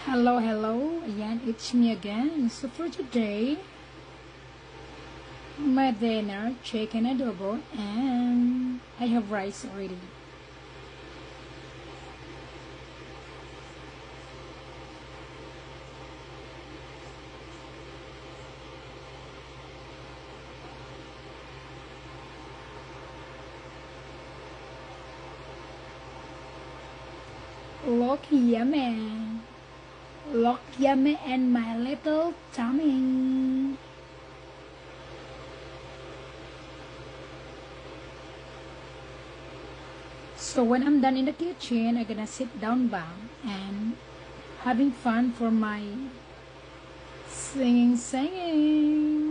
Hello, again, it's me again. So for today, my dinner, chicken adobo, and I have rice already. Look yummy and my little tummy. So when I'm done in the kitchen, I'm gonna sit down back and having fun for my singing.